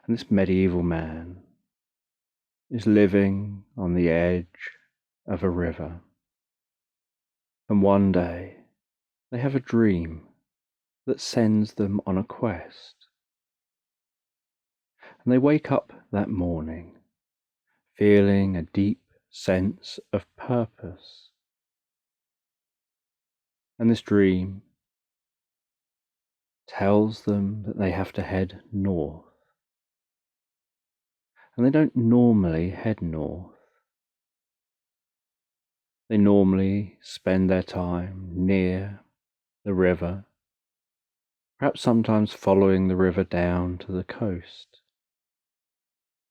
And this medieval man is living on the edge of a river. And one day they have a dream that sends them on a quest. And they wake up that morning feeling a deep sense of purpose. And this dream tells them that they have to head north. And they don't normally head north. They normally spend their time near the river, perhaps sometimes following the river down to the coast.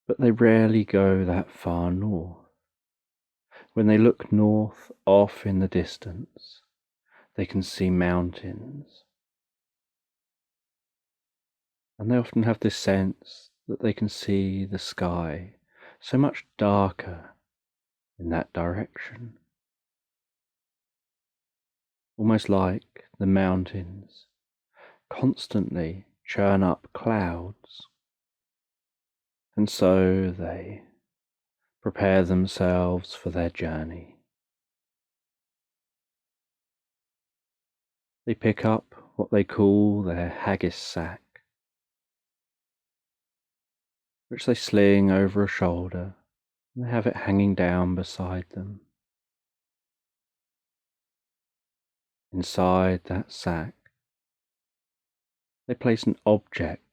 But they rarely go that far north. When they look north, off in the distance, they can see mountains. And they often have this sense that they can see the sky so much darker in that direction. Almost like the mountains constantly churn up clouds. And so they prepare themselves for their journey. They pick up what they call their haggis sack, which they sling over a shoulder, and they have it hanging down beside them. Inside that sack, they place an object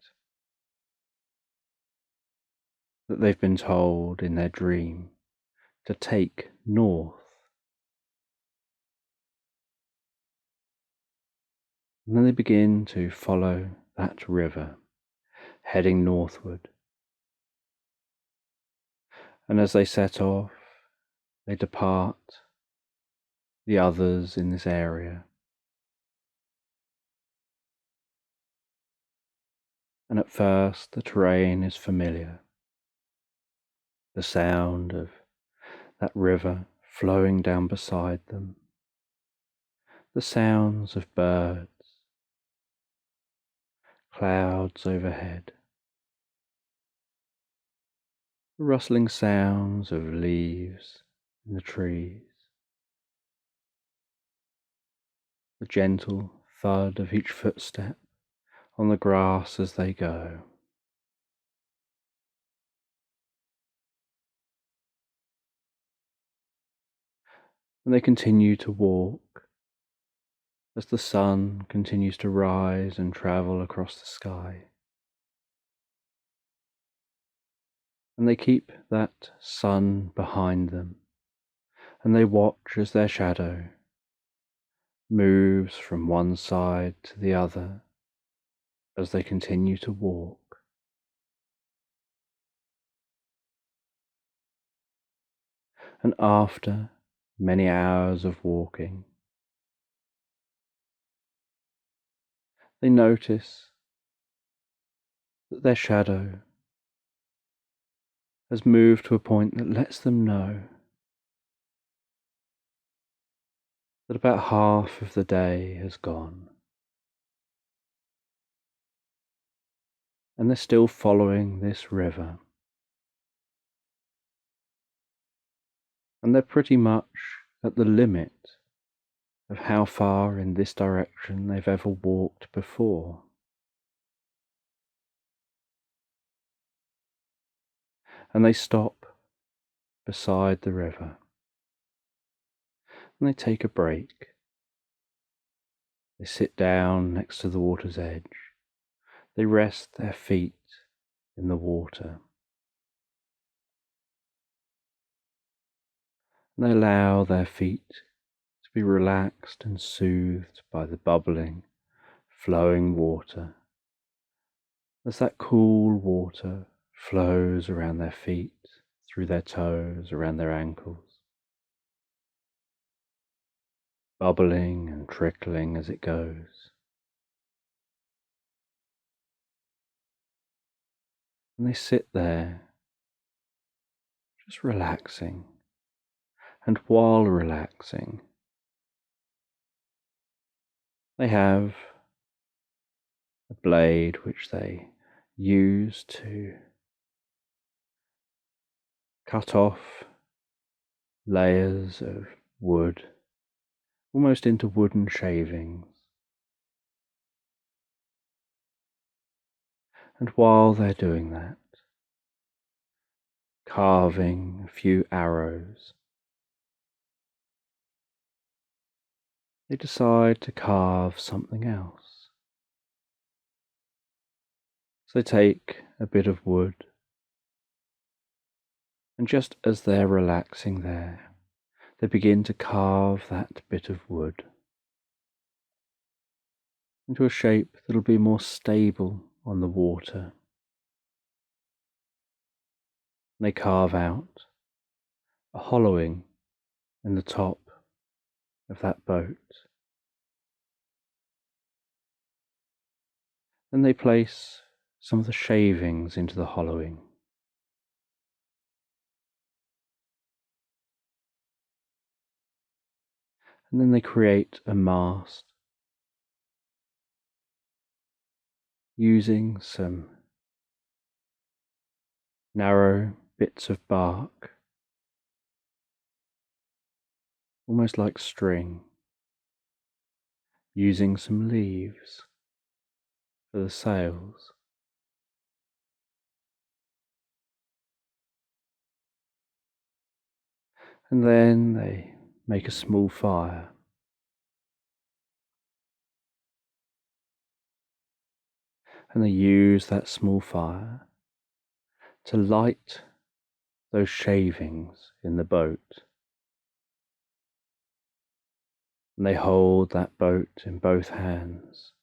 that they've been told in their dream to take north. And then they begin to follow that river, heading northward. And as they set off, they depart the others in this area. And at first the terrain is familiar. The sound of that river flowing down beside them. The sounds of birds. Clouds overhead. The rustling sounds of leaves in the trees. The gentle thud of each footstep on the grass as they go. And they continue to walk as the sun continues to rise and travel across the sky. And they keep that sun behind them, and they watch as their shadow moves from one side to the other as they continue to walk. And after many hours of walking, they notice that their shadow has moved to a point that lets them know that about half of the day has gone. And they're still following this river. And they're pretty much at the limit of how far in this direction they've ever walked before. And they stop beside the river. And they take a break. They sit down next to the water's edge. They rest their feet in the water. And they allow their feet to be relaxed and soothed by the bubbling, flowing water. As that cool water flows around their feet, through their toes, around their ankles, bubbling and trickling as it goes. And they sit there, just relaxing. And while relaxing, they have a blade which they use to cut off layers of wood, almost into wooden shavings. And while they're doing that, carving a few arrows, they decide to carve something else. So they take a bit of wood, and just as they're relaxing there, they begin to carve that bit of wood into a shape that'll be more stable on the water. And they carve out a hollowing in the top of that boat. Then they place some of the shavings into the hollowing. And then they create a mast using some narrow bits of bark, almost like string, using some leaves for the sails. And then they make a small fire. And they use that small fire to light those shavings in the boat. And they hold that boat in both hands,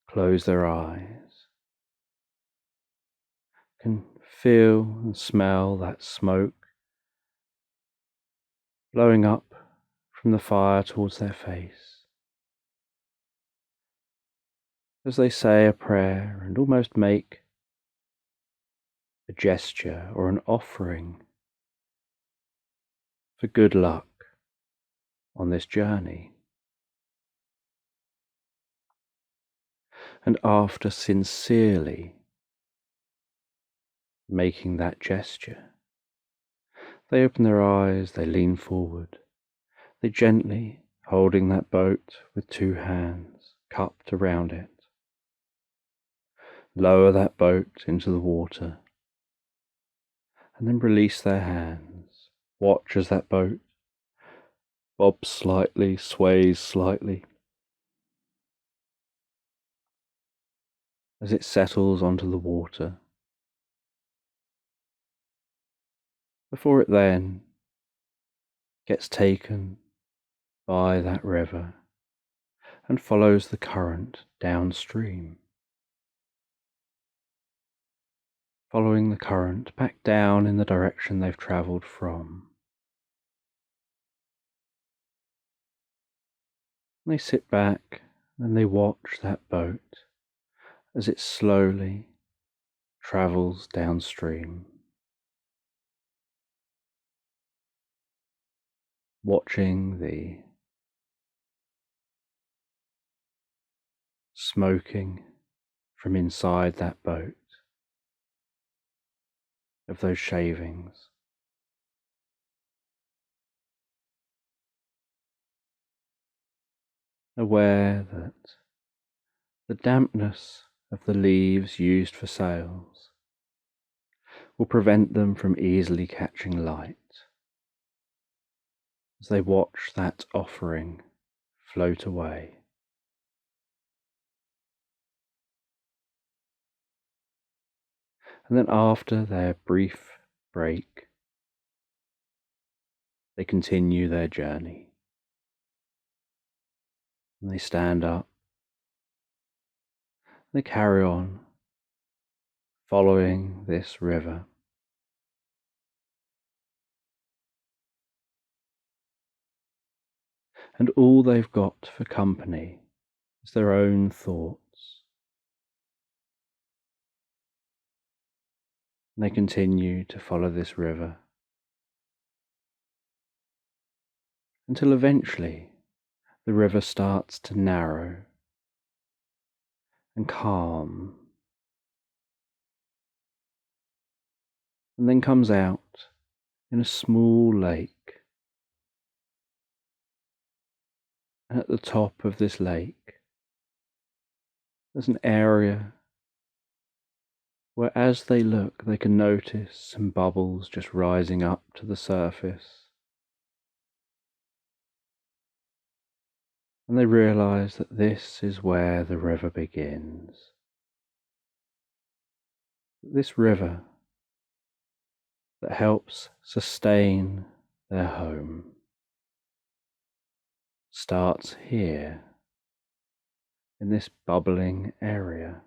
close their eyes, can feel and smell that smoke blowing up from the fire towards their face, as they say a prayer and almost make a gesture or an offering for good luck on this journey. And after sincerely making that gesture, they open their eyes, they lean forward, they gently, holding that boat with two hands cupped around it, lower that boat into the water, and then release their hands. Watch as that boat bobs slightly, sways slightly, as it settles onto the water, before it then gets taken by that river and follows the current downstream, following the current back down in the direction they've travelled from. And they sit back and they watch that boat as it slowly travels downstream, watching the smoking from inside that boat of those shavings. Aware that the dampness of the leaves used for sails will prevent them from easily catching light as they watch that offering float away. And then after their brief break, they continue their journey. And they stand up, they carry on, following this river. And all they've got for company is their own thoughts. And they continue to follow this river until eventually the river starts to narrow and calm. and then comes out in a small lake. And at the top of this lake, there's an area where as they look, they can notice some bubbles just rising up to the surface. And they realize that this is where the river begins. This river that helps sustain their home starts here, in this bubbling area.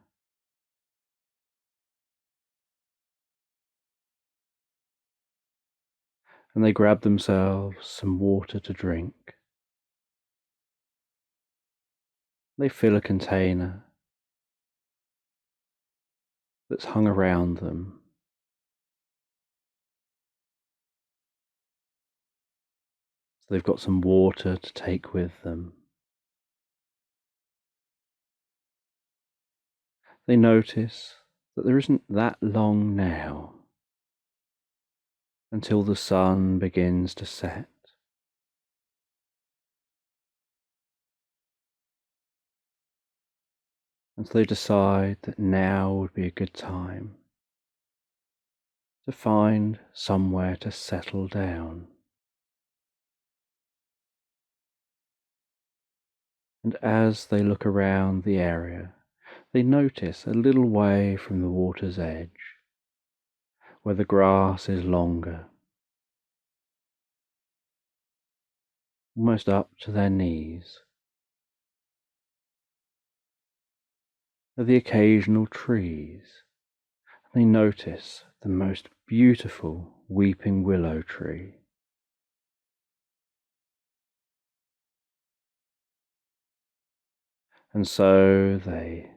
And they grab themselves some water to drink. They fill a container that's hung around them. So they've got some water to take with them. They notice that there isn't that long now until the sun begins to set. And so they decide that now would be a good time to find somewhere to settle down. And as they look around the area, they notice a little way from the water's edge, where the grass is longer, almost up to their knees, are the occasional trees. They notice the most beautiful weeping willow tree. And so they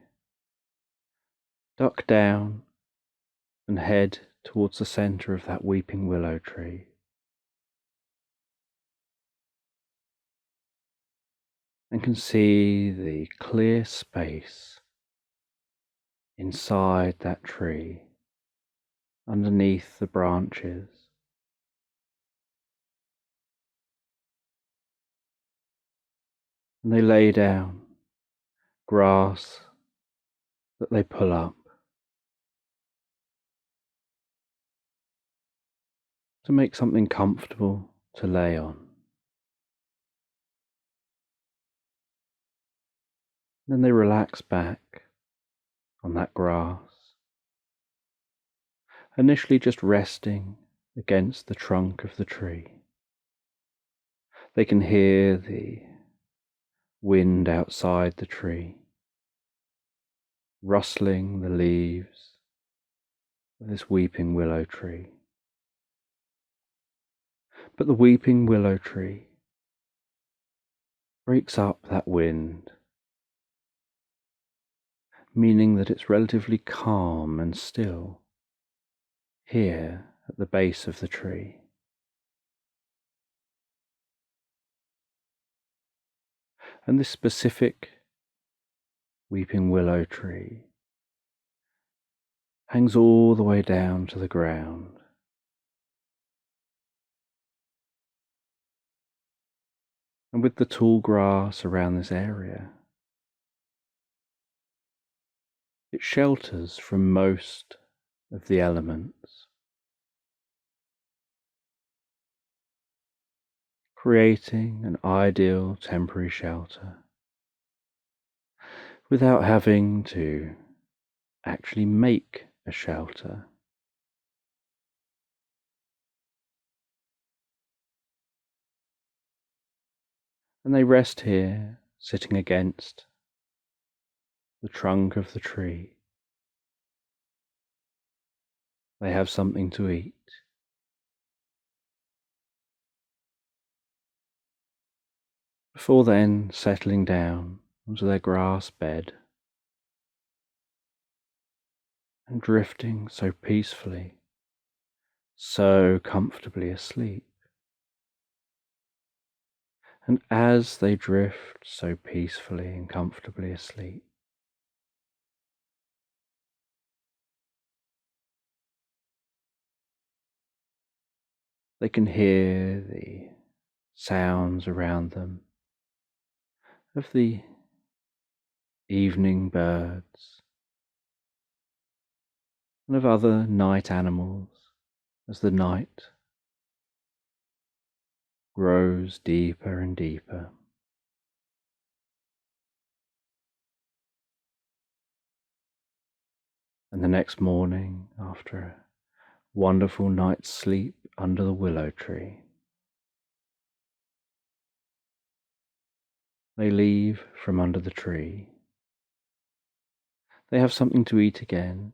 duck down and head towards the centre of that weeping willow tree. And can see the clear space inside that tree, underneath the branches. And they lay down grass that they pull up to make something comfortable to lay on. Then they relax back on that grass, initially just resting against the trunk of the tree. They can hear the wind outside the tree, rustling the leaves of this weeping willow tree. But the weeping willow tree breaks up that wind, meaning that it's relatively calm and still here at the base of the tree. And this specific weeping willow tree hangs all the way down to the ground. And with the tall grass around this area, it shelters from most of the elements, creating an ideal temporary shelter without having to actually make a shelter. And they rest here, sitting against the trunk of the tree. They have something to eat. Before then settling down onto their grass bed and drifting so peacefully, so comfortably asleep. And as they drift so peacefully and comfortably asleep, They can hear the sounds around them of the evening birds and of other night animals as the night grows deeper and deeper. And the next morning, after a wonderful night's sleep under the willow tree, they leave from under the tree. They have something to eat again.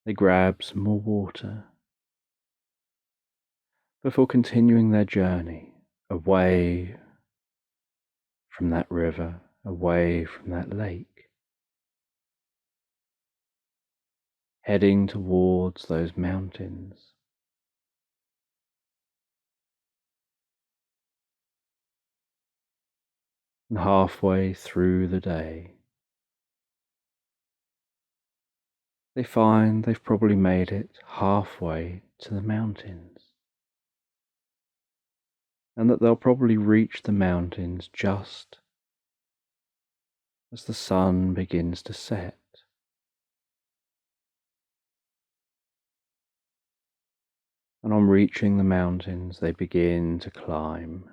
They grab some more water before continuing their journey away from that river, away from that lake, heading towards those mountains. And halfway through the day, they find they've probably made it halfway to the mountains, and that they'll probably reach the mountains just as the sun begins to set. And on reaching the mountains, they begin to climb.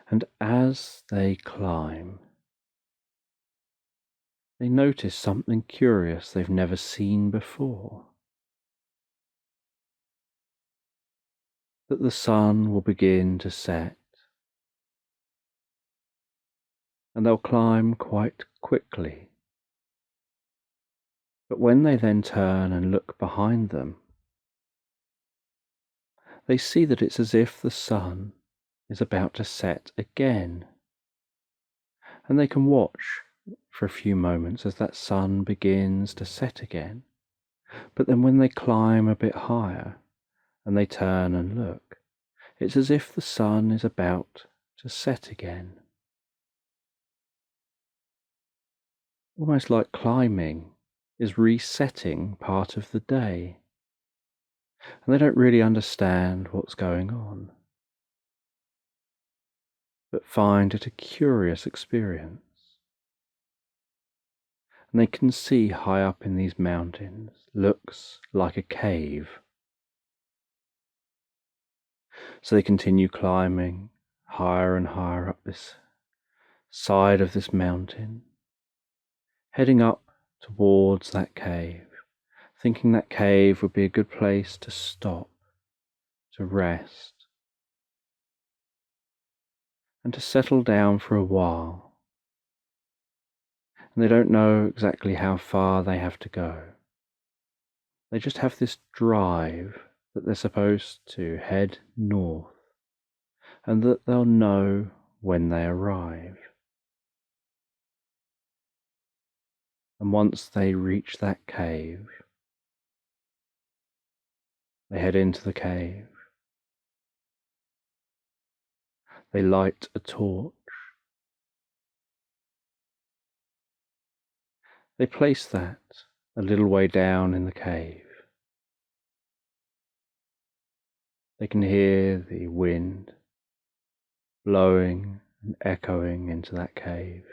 And as they climb, they notice something curious they've never seen before. That the sun will begin to set, and they'll climb quite quickly. But when they then turn and look behind them, they see that it's as if the sun is about to set again. And they can watch for a few moments as that sun begins to set again. But then when they climb a bit higher and they turn and look, it's as if the sun is about to set again. Almost like climbing is resetting part of the day. And they don't really understand what's going on, but find it a curious experience. And they can see high up in these mountains looks like a cave. So they continue climbing higher and higher up this side of this mountain, heading up towards that cave, thinking that cave would be a good place to stop, to rest, and to settle down for a while. And they don't know exactly how far they have to go. They just have this drive that they're supposed to head north, and that they'll know when they arrive. And once they reach that cave, they head into the cave. They light a torch. They place that a little way down in the cave. They can hear the wind blowing and echoing into that cave,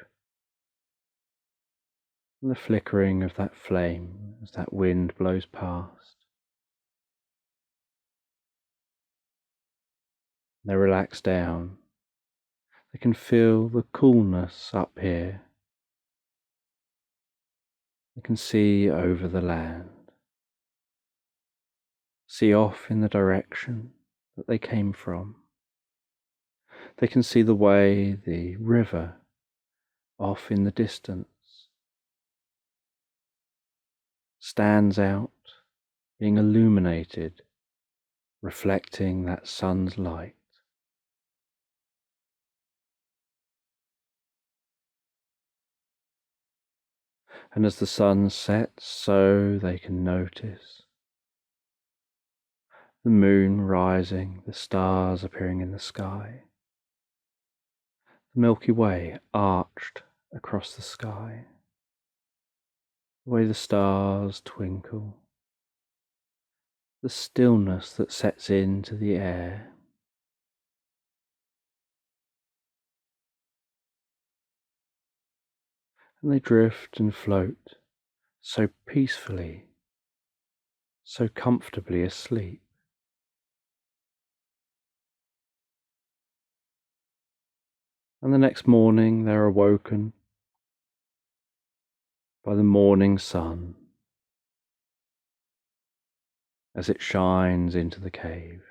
and the flickering of that flame as that wind blows past. They relax down. They can feel the coolness up here. They can see over the land, see off in the direction that they came from. They can see the way the river off in the distance stands out, being illuminated, reflecting that sun's light. And as the sun sets, so they can notice the moon rising, the stars appearing in the sky, the Milky Way arched across the sky, the way the stars twinkle, the stillness that sets into the air. And they drift and float so peacefully, so comfortably asleep. And the next morning they're awoken by the morning sun as it shines into the cave.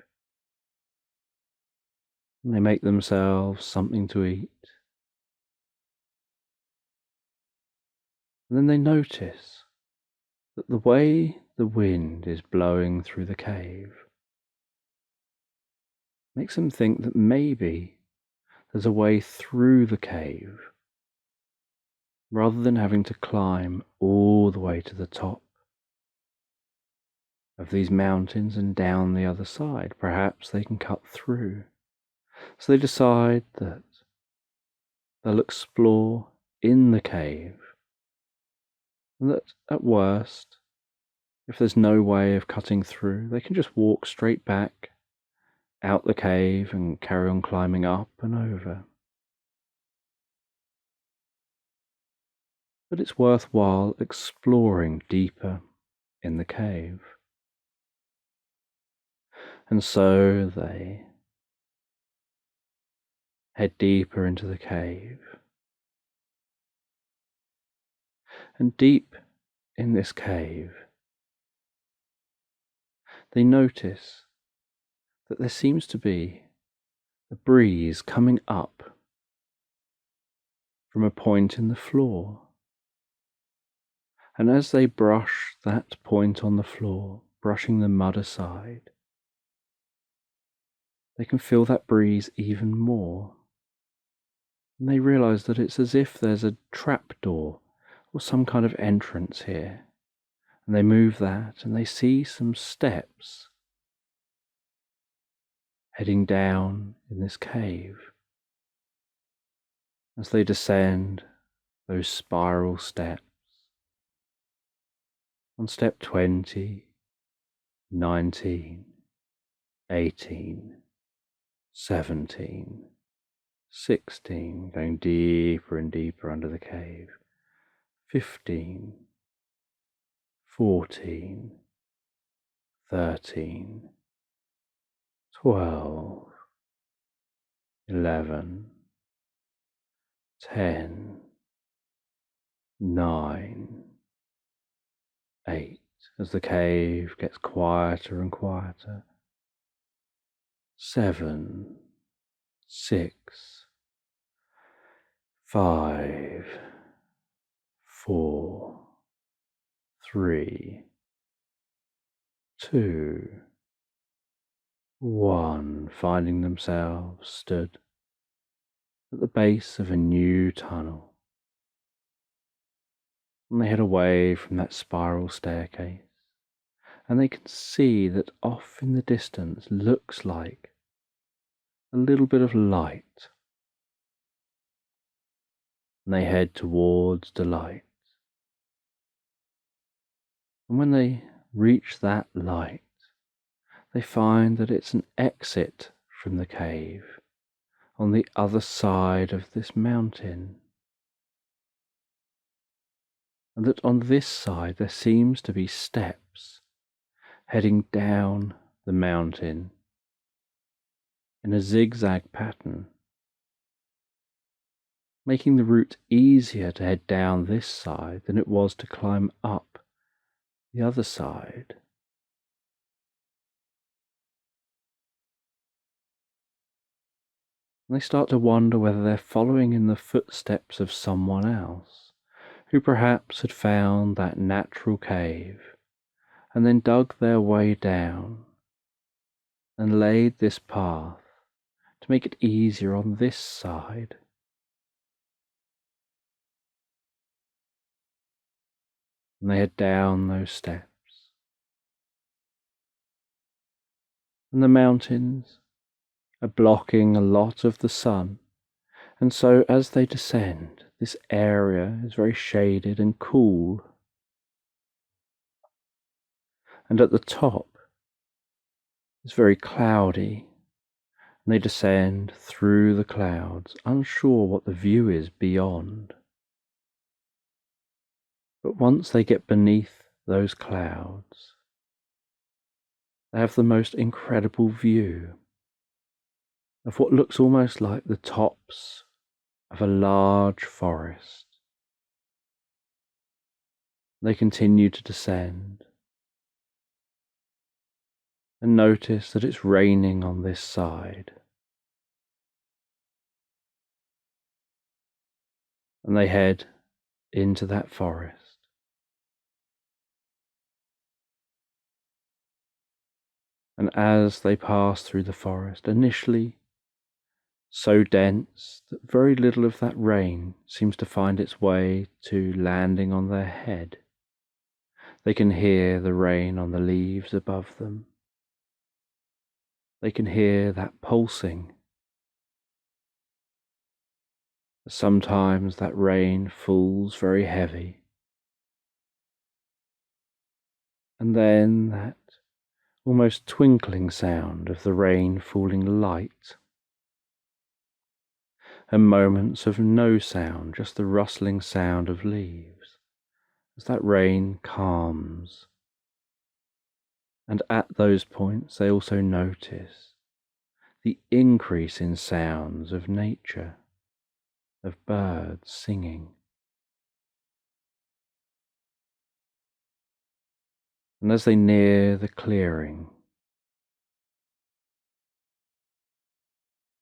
And they make themselves something to eat. And then they notice that the way the wind is blowing through the cave makes them think that maybe there's a way through the cave rather than having to climb all the way to the top of these mountains and down the other side. Perhaps they can cut through. So they decide that they'll explore in the cave, and that at worst, if there's no way of cutting through, they can just walk straight back out the cave and carry on climbing up and over. But it's worthwhile exploring deeper in the cave. And so they head deeper into the cave. And deep in this cave, they notice that there seems to be a breeze coming up from a point in the floor. And as they brush that point on the floor, brushing the mud aside, they can feel that breeze even more. And they realize that it's as if there's a trapdoor or some kind of entrance here. And they move that and they see some steps heading down in this cave. As they descend those spiral steps, on step 20, 19, 18, 17, 16, going deeper and deeper under the cave, 15, 14, 13, 12, 11, 10, 9, 8, as the cave gets quieter and quieter, 7, 6, 5, 4, 3, 2, 1, finding themselves stood at the base of a new tunnel. And they head away from that spiral staircase, and they can see that off in the distance looks like a little bit of light. And they head towards the light. And when they reach that light, they find that it's an exit from the cave on the other side of this mountain. And that on this side there seems to be steps heading down the mountain in a zigzag pattern, making the route easier to head down this side than it was to climb up the other side. And they start to wonder whether they're following in the footsteps of someone else, who perhaps had found that natural cave and then dug their way down and laid this path to make it easier on this side. And they head down those steps. And the mountains are blocking a lot of the sun, and so as they descend, this area is very shaded and cool. And at the top, It's very cloudy, and they descend through the clouds, unsure what the view is beyond. But once they get beneath those clouds, they have the most incredible view of what looks almost like the tops of a large forest. They continue to descend and notice that it's raining on this side. And they head into that forest. And as they pass through the forest, initially so dense that very little of that rain seems to find its way to landing on their head, they can hear the rain on the leaves above them. They can hear that pulsing. Sometimes that rain falls very heavy, and then that almost twinkling sound of the rain falling light, and moments of no sound, just the rustling sound of leaves as that rain calms. And at those points they also notice the increase in sounds of nature, of birds singing. And as they near the clearing,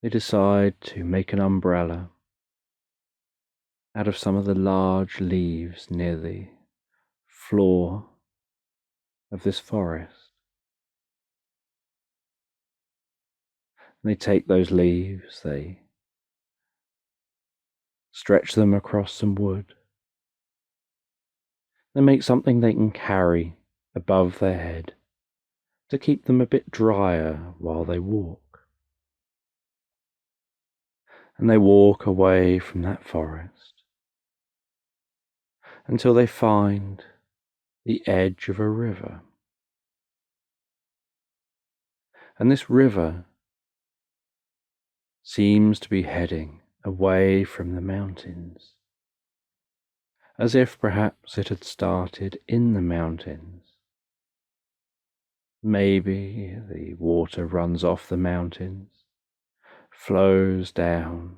they decide to make an umbrella out of some of the large leaves near the floor of this forest. And they take those leaves, they stretch them across some wood. They make something they can carry above their head to keep them a bit drier while they walk. And they walk away from that forest until they find the edge of a river. And this river seems to be heading away from the mountains, as if perhaps it had started in the mountains. Maybe the water runs off the mountains, flows down,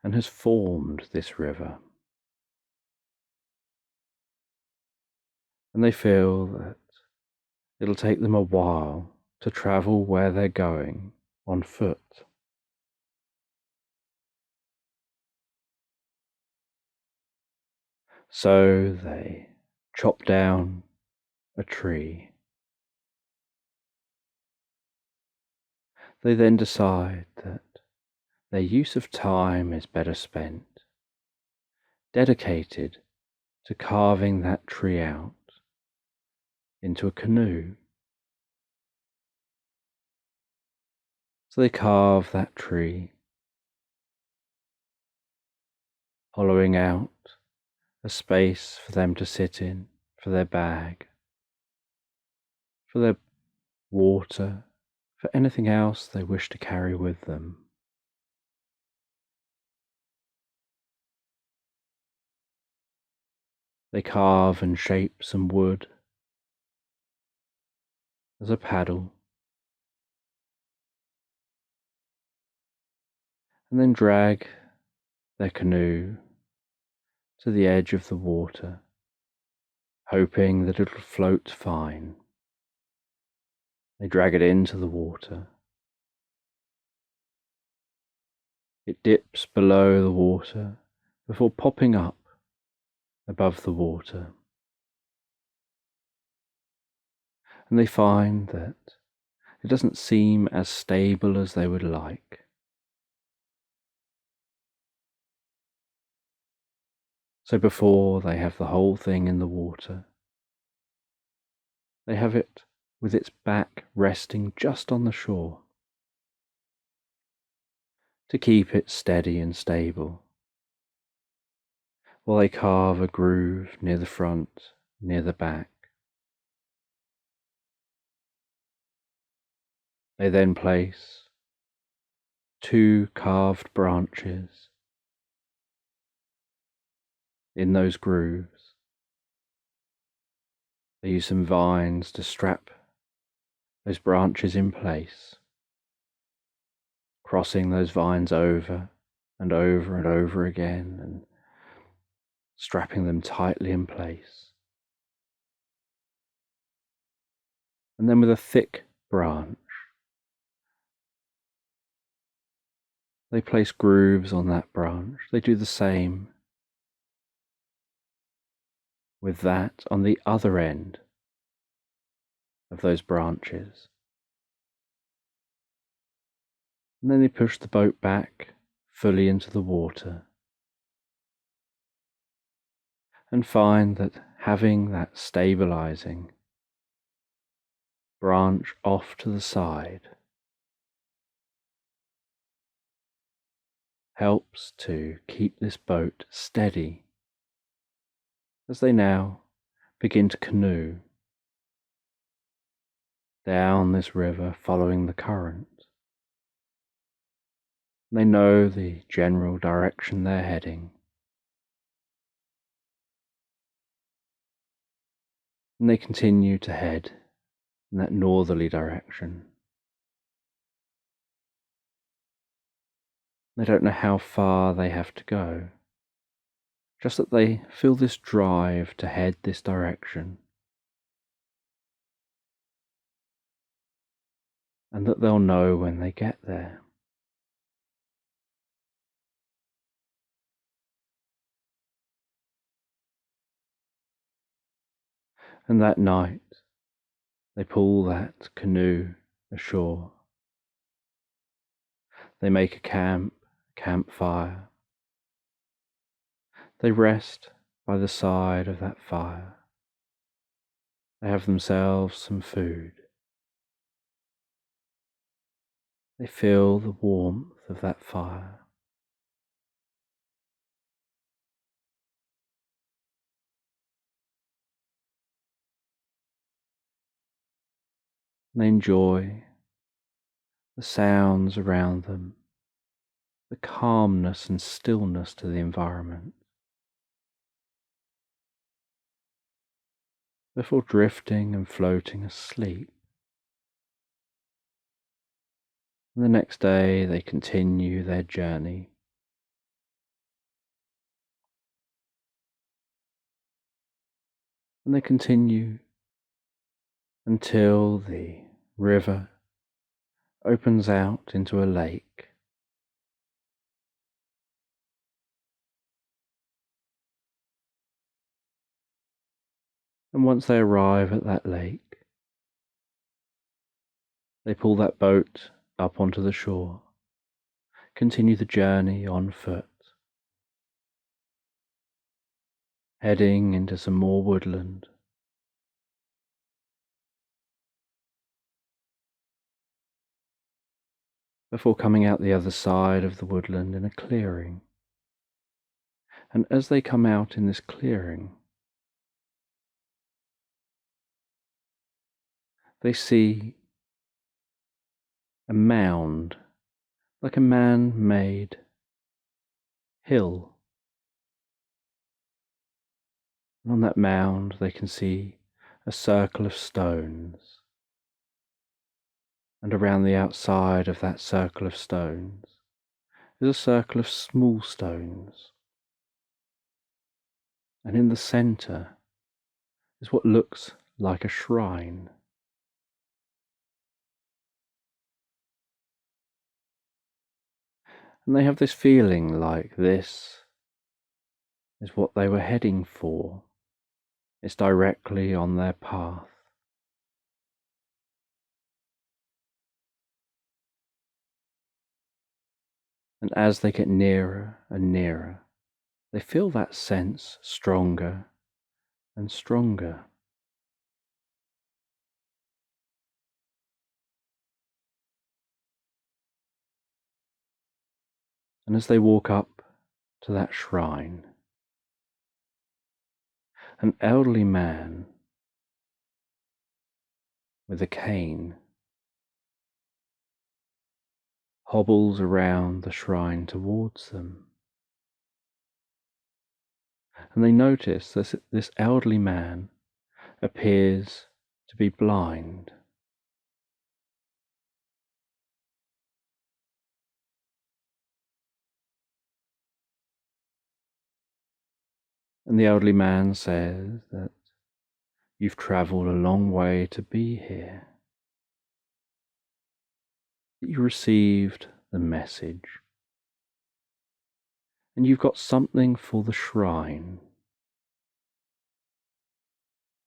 and has formed this river. And they feel that it'll take them a while to travel where they're going on foot. So they chop down a tree. They then decide that their use of time is better spent, dedicated to carving that tree out into a canoe. So they carve that tree, hollowing out a space for them to sit in, for their bag, for their water, for anything else they wish to carry with them. They carve and shape some wood as a paddle, and then drag their canoe to the edge of the water, hoping that it'll float fine. They drag it into the water. It dips below the water before popping up above the water. And they find that it doesn't seem as stable as they would like. So before they have the whole thing in the water, they have it with its back resting just on the shore to keep it steady and stable, while they carve a groove near the front, near the back. They then place 2 carved branches in those grooves. They use some vines to strap those branches in place, crossing those vines over and over and over again and strapping them tightly in place. And then with a thick branch, they place grooves on that branch. They do the same with that on the other end of those branches. And then they push the boat back fully into the water and find that having that stabilizing branch off to the side helps to keep this boat steady as they now begin to canoe down this river following the current. They know the general direction they're heading, and they continue to head in that northerly direction. They don't know how far they have to go, just that they feel this drive to head this direction, and that they'll know when they get there. And that night, they pull that canoe ashore. They make a campfire. They rest by the side of that fire. They have themselves some food. They feel the warmth of that fire. They enjoy the sounds around them, the calmness and stillness to the environment, before drifting and floating asleep. And the next day they continue their journey. And they continue until the river opens out into a lake. And once they arrive at that lake, they pull that boat up onto the shore, continue the journey on foot, heading into some more woodland. Before coming out the other side of the woodland in a clearing. And as they come out in this clearing, they see a mound, like a man-made hill. And on that mound they can see a circle of stones. And around the outside of that circle of stones is a circle of small stones. And in the centre is what looks like a shrine. And they have this feeling like this is what they were heading for. It's directly on their path. And as they get nearer and nearer, they feel that sense stronger and stronger. And as they walk up to that shrine, an elderly man with a cane hobbles around the shrine towards them. And they notice that this elderly man appears to be blind. And the elderly man says that you've travelled a long way to be here, that you received the message, and you've got something for the shrine.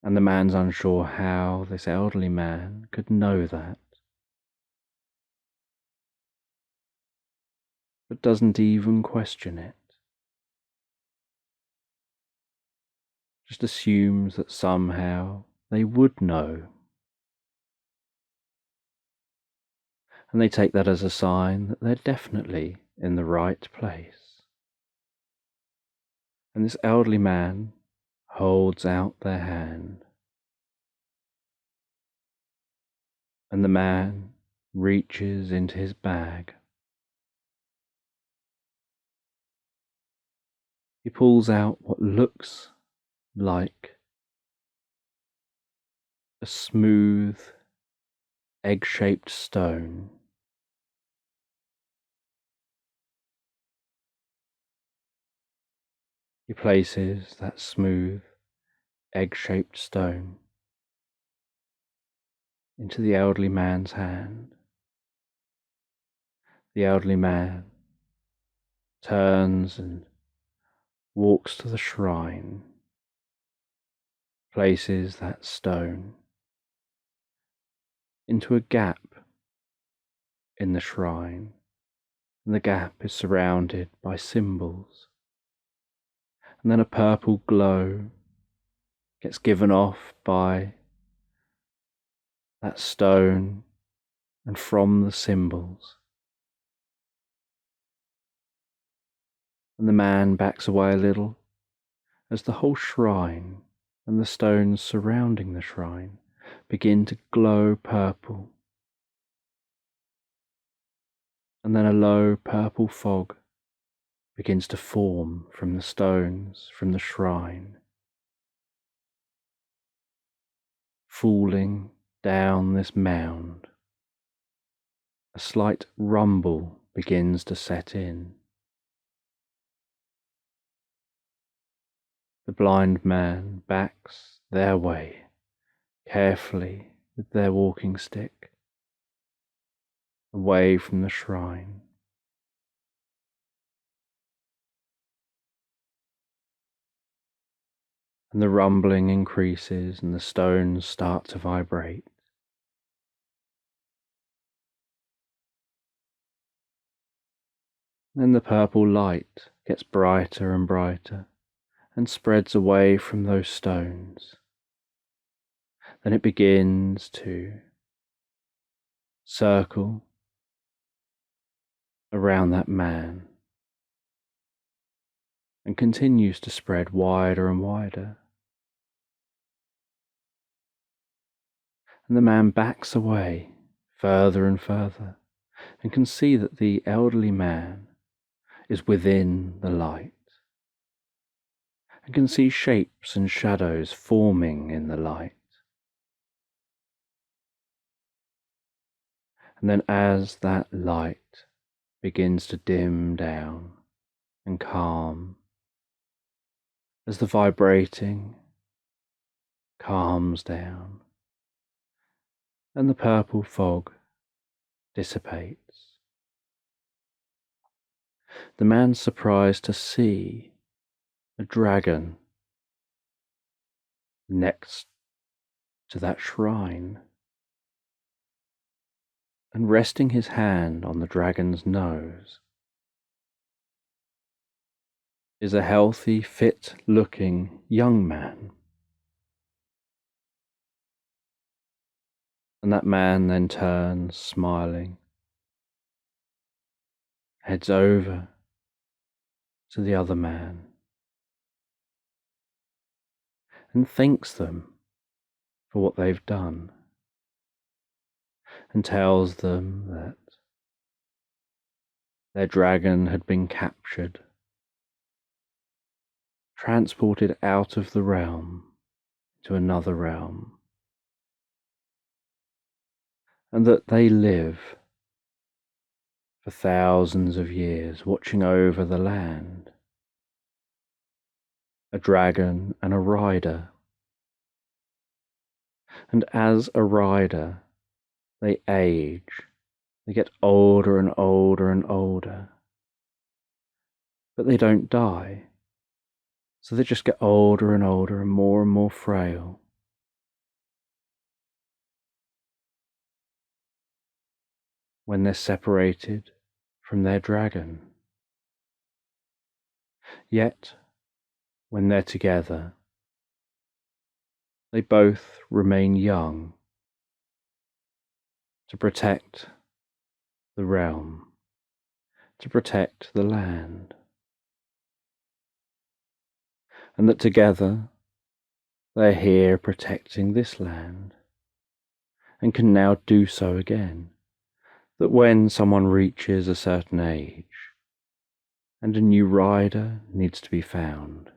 And the man's unsure how this elderly man could know that, but doesn't even question it. Just assumes that somehow they would know. And they take that as a sign that they're definitely in the right place. And this elderly man holds out their hand. And the man reaches into his bag. He pulls out what looks like a smooth, egg-shaped stone. He places that smooth, egg-shaped stone into the elderly man's hand. The elderly man turns and walks to the shrine, places that stone into a gap in the shrine, and the gap is surrounded by symbols. And then a purple glow gets given off by that stone and from the symbols. And the man backs away a little as the whole shrine and the stones surrounding the shrine begin to glow purple. And then a low purple fog begins to form from the stones from the shrine, falling down this mound. A slight rumble begins to set in. The blind man backs their way carefully with their walking stick away from the shrine. And the rumbling increases and the stones start to vibrate. Then the purple light gets brighter and brighter and spreads away from those stones. Then it begins to circle around that man and continues to spread wider and wider. And the man backs away further and further and can see that the elderly man is within the light and can see shapes and shadows forming in the light. And then as that light begins to dim down and calm, as the vibrating calms down and the purple fog dissipates, the man's surprised to see a dragon next to that shrine, and resting his hand on the dragon's nose is a healthy, fit-looking young man. And that man then turns, smiling, heads over to the other man and thanks them for what they've done and tells them that Their dragon had been captured, transported out of the realm to another realm, and that they live for thousands of years watching over the land. A dragon and a rider. And as a rider, they age. They get older and older and older. But they don't die. So they just get older and older and more frail. When they're separated from their dragon. Yet, when they're together, they both remain young to protect the realm, to protect the land. And that together they're here protecting this land and can now do so again. That when someone reaches a certain age and a new rider needs to be found,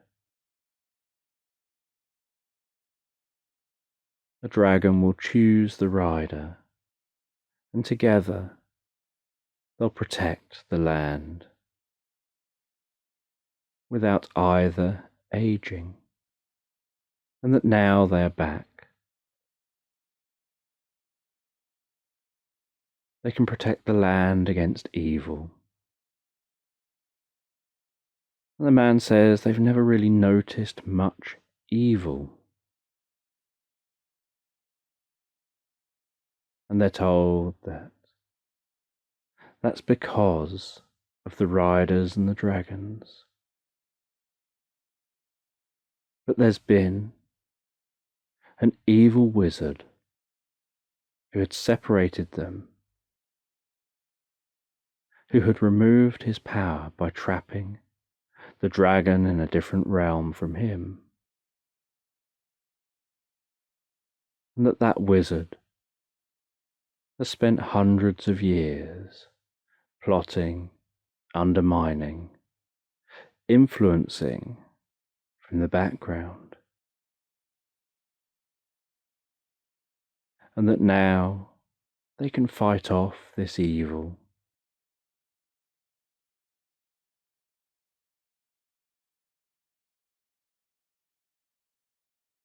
the dragon will choose the rider, and together they'll protect the land without either aging, and that now they are back. They can protect the land against evil. And the man says they've never really noticed much evil. And they're told that that's because of the riders and the dragons. But there's been an evil wizard who had separated them, who had removed his power by trapping the dragon in a different realm from him. And that wizard has spent hundreds of years plotting, undermining, influencing from the background. And that now they can fight off this evil.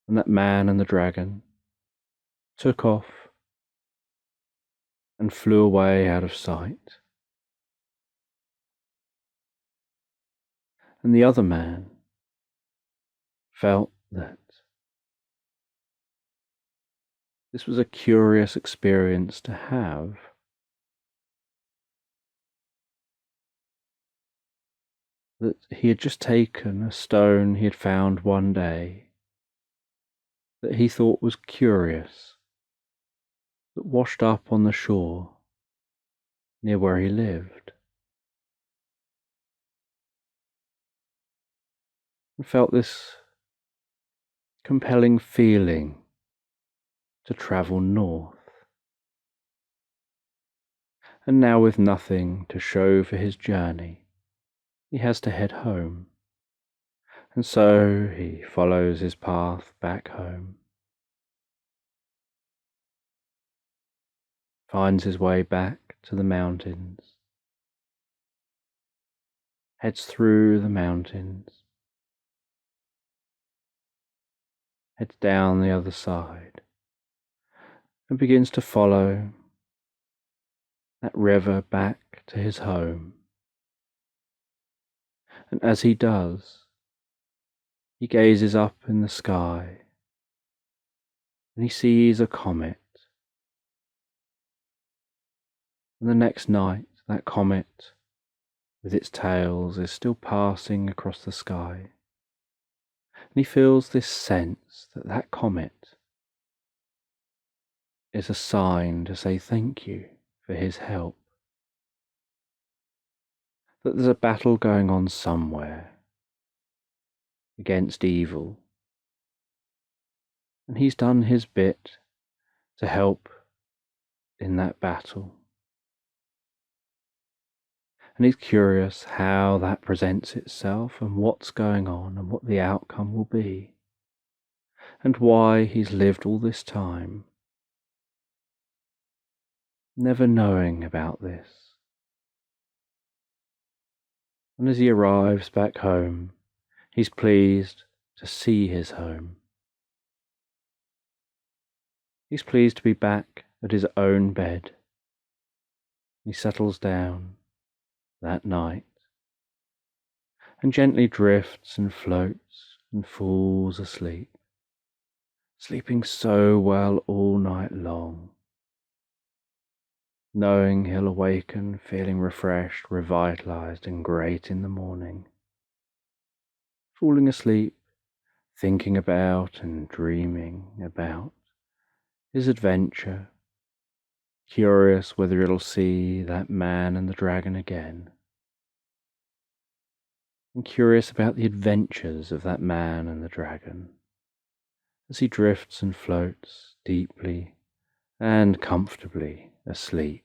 And that man and the dragon took off and flew away out of sight. And the other man felt that this was a curious experience to have. That he had just taken a stone he had found one day that he thought was curious, that washed up on the shore near where he lived, and felt this compelling feeling to travel north. And now, with nothing to show for his journey, he has to head home. And so he follows his path back home, finds his way back to the mountains, heads through the mountains, heads down the other side, and begins to follow that river back to his home. And as he does, he gazes up in the sky and he sees a comet. And the next night, that comet with its tails is still passing across the sky. And he feels this sense that that comet is a sign to say thank you for his help. That there's a battle going on somewhere against evil. And he's done his bit to help in that battle. and he's curious how that presents itself and what's going on and what the outcome will be, and why he's lived all this time never knowing about this. And as he arrives back home, he's pleased to see his home. He's pleased to be back at his own bed. He settles down that night and gently drifts and floats and falls asleep, sleeping so well all night long, knowing he'll awaken feeling refreshed, revitalized and great in the morning, falling asleep, thinking about and dreaming about his adventure, curious whether it'll see that man and the dragon again, and curious about the adventures of that man and the dragon as he drifts and floats deeply and comfortably asleep.